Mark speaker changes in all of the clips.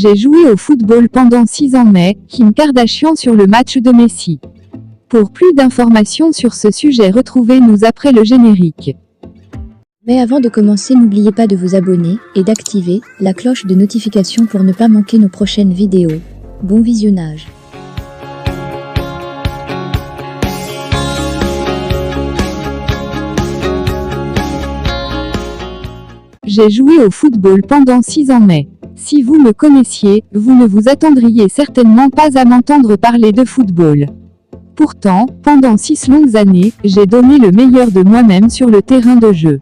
Speaker 1: J'ai joué au football pendant 6 ans mais, Kim Kardashian sur le match de Messi. Pour plus d'informations sur ce sujet, retrouvez-nous après le générique.
Speaker 2: Mais avant de commencer, n'oubliez pas de vous abonner et d'activer la cloche de notification pour ne pas manquer nos prochaines vidéos. Bon visionnage.
Speaker 1: J'ai joué au football pendant 6 ans mais, si vous me connaissiez, vous ne vous attendriez certainement pas à m'entendre parler de football. Pourtant, pendant 6 longues années, j'ai donné le meilleur de moi-même sur le terrain de jeu.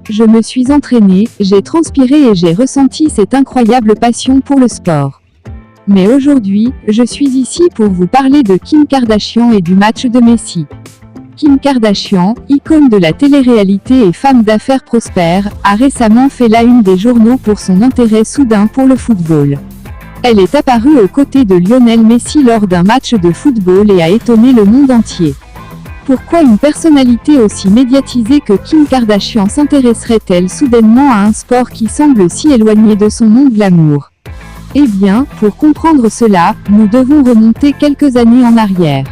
Speaker 1: Je me suis entraîné, j'ai transpiré et j'ai ressenti cette incroyable passion pour le sport. Mais aujourd'hui, je suis ici pour vous parler de Kim Kardashian et du match de Messi. Kim Kardashian, icône de la télé-réalité et femme d'affaires prospère, a récemment fait la une des journaux pour son intérêt soudain pour le football. Elle est apparue aux côtés de Lionel Messi lors d'un match de football et a étonné le monde entier. Pourquoi une personnalité aussi médiatisée que Kim Kardashian s'intéresserait-elle soudainement à un sport qui semble si éloigné de son nom glamour? Eh bien, pour comprendre cela, nous devons remonter quelques années en arrière.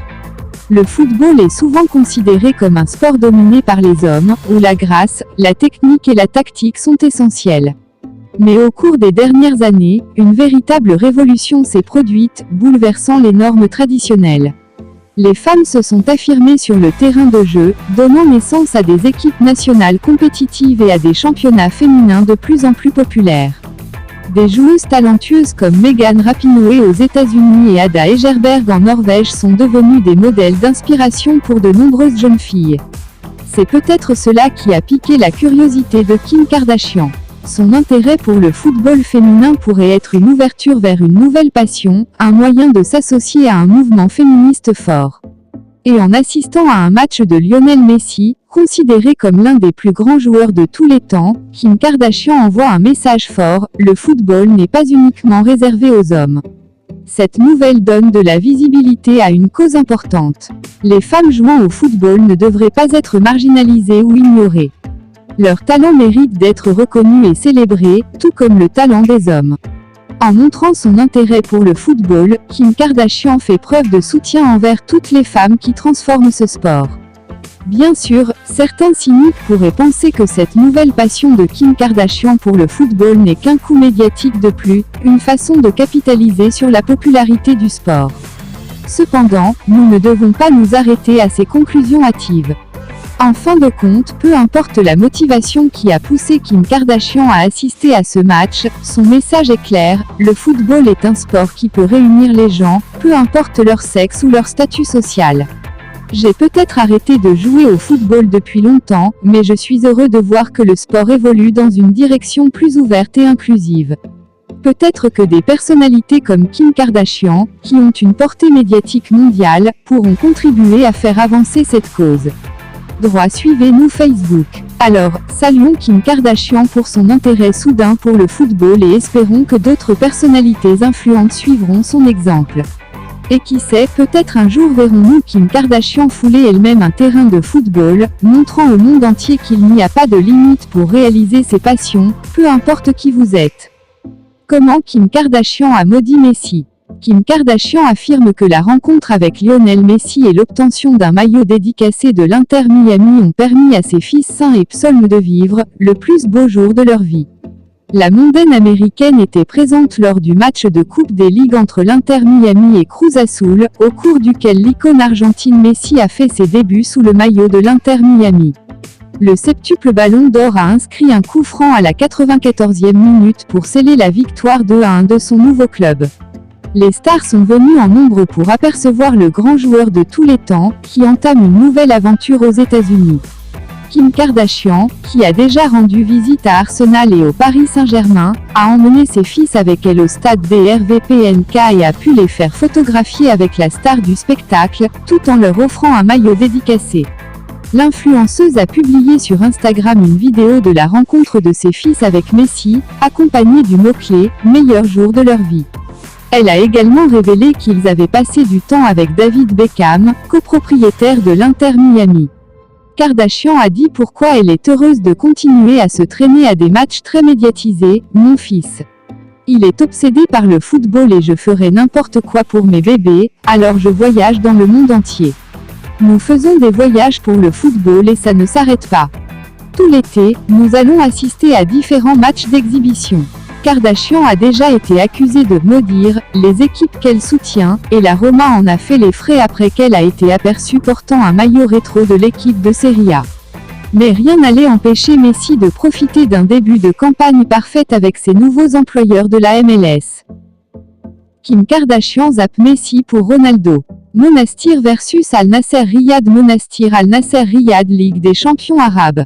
Speaker 1: Le football est souvent considéré comme un sport dominé par les hommes, où la grâce, la technique et la tactique sont essentielles. Mais au cours des dernières années, une véritable révolution s'est produite, bouleversant les normes traditionnelles. Les femmes se sont affirmées sur le terrain de jeu, donnant naissance à des équipes nationales compétitives et à des championnats féminins de plus en plus populaires. Des joueuses talentueuses comme Megan Rapinoe aux États-Unis et Ada Egerberg en Norvège sont devenues des modèles d'inspiration pour de nombreuses jeunes filles. C'est peut-être cela qui a piqué la curiosité de Kim Kardashian. Son intérêt pour le football féminin pourrait être une ouverture vers une nouvelle passion, un moyen de s'associer à un mouvement féministe fort. Et en assistant à un match de Lionel Messi, considéré comme l'un des plus grands joueurs de tous les temps, Kim Kardashian envoie un message fort: le football n'est pas uniquement réservé aux hommes. Cette nouvelle donne de la visibilité à une cause importante. Les femmes jouant au football ne devraient pas être marginalisées ou ignorées. Leur talent mérite d'être reconnu et célébré, tout comme le talent des hommes. En montrant son intérêt pour le football, Kim Kardashian fait preuve de soutien envers toutes les femmes qui transforment ce sport. Bien sûr, certains cyniques pourraient penser que cette nouvelle passion de Kim Kardashian pour le football n'est qu'un coup médiatique de plus, une façon de capitaliser sur la popularité du sport. Cependant, nous ne devons pas nous arrêter à ces conclusions hâtives. En fin de compte, peu importe la motivation qui a poussé Kim Kardashian à assister à ce match, son message est clair: le football est un sport qui peut réunir les gens, peu importe leur sexe ou leur statut social. J'ai peut-être arrêté de jouer au football depuis longtemps, mais je suis heureux de voir que le sport évolue dans une direction plus ouverte et inclusive. Peut-être que des personnalités comme Kim Kardashian, qui ont une portée médiatique mondiale, pourront contribuer à faire avancer cette cause. Suivez-nous Facebook. Alors, saluons Kim Kardashian pour son intérêt soudain pour le football et espérons que d'autres personnalités influentes suivront son exemple. Et qui sait, peut-être un jour verrons-nous Kim Kardashian fouler elle-même un terrain de football, montrant au monde entier qu'il n'y a pas de limite pour réaliser ses passions, peu importe qui vous êtes. Comment Kim Kardashian a maudit Messi? Kim Kardashian affirme que la rencontre avec Lionel Messi et l'obtention d'un maillot dédicacé de l'Inter Miami ont permis à ses fils sains et psaumes de vivre le plus beau jour de leur vie. La mondaine américaine était présente lors du match de Coupe des Ligues entre l'Inter Miami et Cruz Azul, au cours duquel l'icône argentine Messi a fait ses débuts sous le maillot de l'Inter Miami. Le septuple ballon d'or a inscrit un coup franc à la 94e minute pour sceller la victoire 2-1 de son nouveau club. Les stars sont venues en nombre pour apercevoir le grand joueur de tous les temps, qui entame une nouvelle aventure aux États-Unis. Kim Kardashian, qui a déjà rendu visite à Arsenal et au Paris Saint-Germain, a emmené ses fils avec elle au stade BRVPNK et a pu les faire photographier avec la star du spectacle, tout en leur offrant un maillot dédicacé. L'influenceuse a publié sur Instagram une vidéo de la rencontre de ses fils avec Messi, accompagnée du mot-clé « meilleur jour de leur vie ». Elle a également révélé qu'ils avaient passé du temps avec David Beckham, copropriétaire de l'Inter Miami. Kardashian a dit pourquoi elle est heureuse de continuer à se traîner à des matchs très médiatisés: « Mon fils. Il est obsédé par le football et je ferai n'importe quoi pour mes bébés, alors je voyage dans le monde entier. Nous faisons des voyages pour le football et ça ne s'arrête pas. Tout l'été, nous allons assister à différents matchs d'exhibition. Kardashian a déjà été accusée de maudire les équipes qu'elle soutient, et la Roma en a fait les frais après qu'elle a été aperçue portant un maillot rétro de l'équipe de Serie A. Mais rien n'allait empêcher Messi de profiter d'un début de campagne parfaite avec ses nouveaux employeurs de la MLS. Kim Kardashian zappe Messi pour Ronaldo. Monastir versus Al Nasser Riyad. Monastir Al Nasser Riyad, Ligue des champions arabes.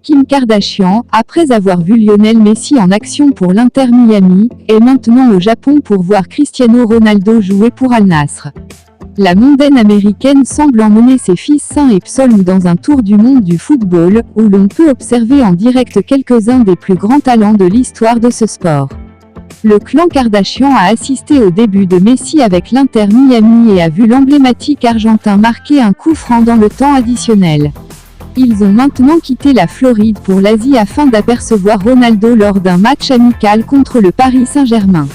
Speaker 1: Kim Kardashian, après avoir vu Lionel Messi en action pour l'Inter Miami, est maintenant au Japon pour voir Cristiano Ronaldo jouer pour Al Nassr. La mondaine américaine semble emmener ses fils sains et psaumes dans un tour du monde du football, où l'on peut observer en direct quelques-uns des plus grands talents de l'histoire de ce sport. Le clan Kardashian a assisté au début de Messi avec l'Inter Miami et a vu l'emblématique argentin marquer un coup franc dans le temps additionnel. Ils ont maintenant quitté la Floride pour l'Asie afin d'apercevoir Ronaldo lors d'un match amical contre le Paris Saint-Germain.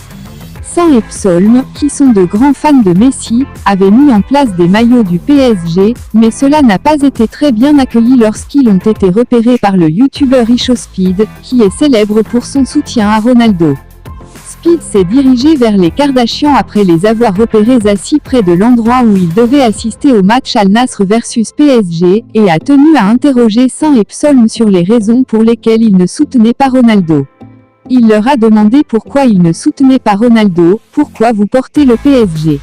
Speaker 1: Saint et Psaume, qui sont de grands fans de Messi, avaient mis en place des maillots du PSG, mais cela n'a pas été très bien accueilli lorsqu'ils ont été repérés par le youtubeur IShowSpeed, qui est célèbre pour son soutien à Ronaldo. Speed s'est dirigé vers les Kardashian après les avoir repérés assis près de l'endroit où il devait assister au match Al Nassr versus PSG, et a tenu à interroger Saint et Psaume sur les raisons pour lesquelles ils ne soutenaient pas Ronaldo. Il leur a demandé pourquoi ils ne soutenaient pas Ronaldo, pourquoi vous portez le PSG.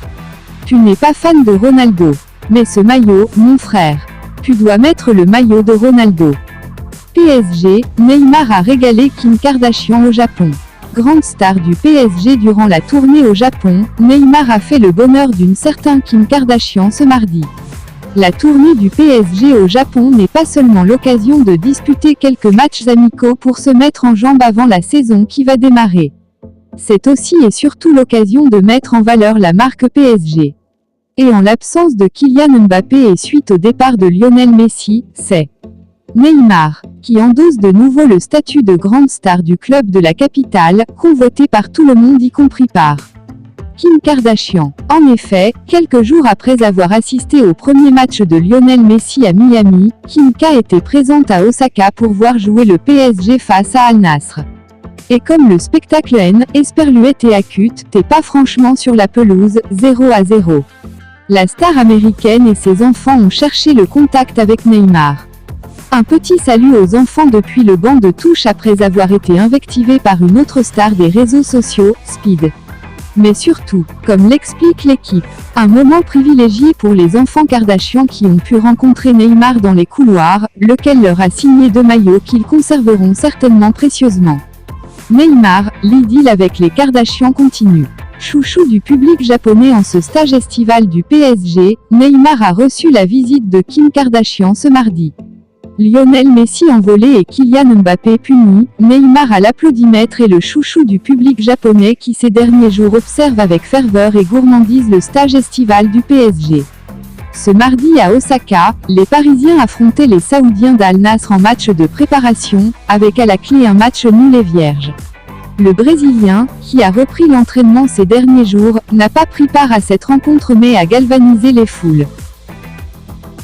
Speaker 1: Tu n'es pas fan de Ronaldo. Mais ce maillot, mon frère. Tu dois mettre le maillot de Ronaldo. PSG, Neymar a régalé Kim Kardashian au Japon. Grande star du PSG durant la tournée au Japon, Neymar a fait le bonheur d'une certaine Kim Kardashian ce mardi. La tournée du PSG au Japon n'est pas seulement l'occasion de disputer quelques matchs amicaux pour se mettre en jambes avant la saison qui va démarrer. C'est aussi et surtout l'occasion de mettre en valeur la marque PSG. Et en l'absence de Kylian Mbappé et suite au départ de Lionel Messi, c'est Neymar, qui endosse de nouveau le statut de grande star du club de la capitale, convoité par tout le monde y compris par Kim Kardashian. En effet, quelques jours après avoir assisté au premier match de Lionel Messi à Miami, Kim K était présente à Osaka pour voir jouer le PSG face à Al Nassr. Et comme le spectacle esperluet et acute, t'es pas franchement sur la pelouse, 0-0. La star américaine et ses enfants ont cherché le contact avec Neymar. Un petit salut aux enfants depuis le banc de touche après avoir été invectivé par une autre star des réseaux sociaux, Speed. Mais surtout, comme l'explique l'équipe, un moment privilégié pour les enfants Kardashian qui ont pu rencontrer Neymar dans les couloirs, lequel leur a signé 2 maillots qu'ils conserveront certainement précieusement. Neymar, l'idylle avec les Kardashian continue. Chouchou du public japonais en ce stage estival du PSG, Neymar a reçu la visite de Kim Kardashian ce mardi. Lionel Messi envolé et Kylian Mbappé puni, Neymar à l'applaudimètre et le chouchou du public japonais qui ces derniers jours observe avec ferveur et gourmandise le stage estival du PSG. Ce mardi à Osaka, les Parisiens affrontaient les Saoudiens d'Al Nassr en match de préparation, avec à la clé un match nul et vierge. Le Brésilien, qui a repris l'entraînement ces derniers jours, n'a pas pris part à cette rencontre mais a galvanisé les foules.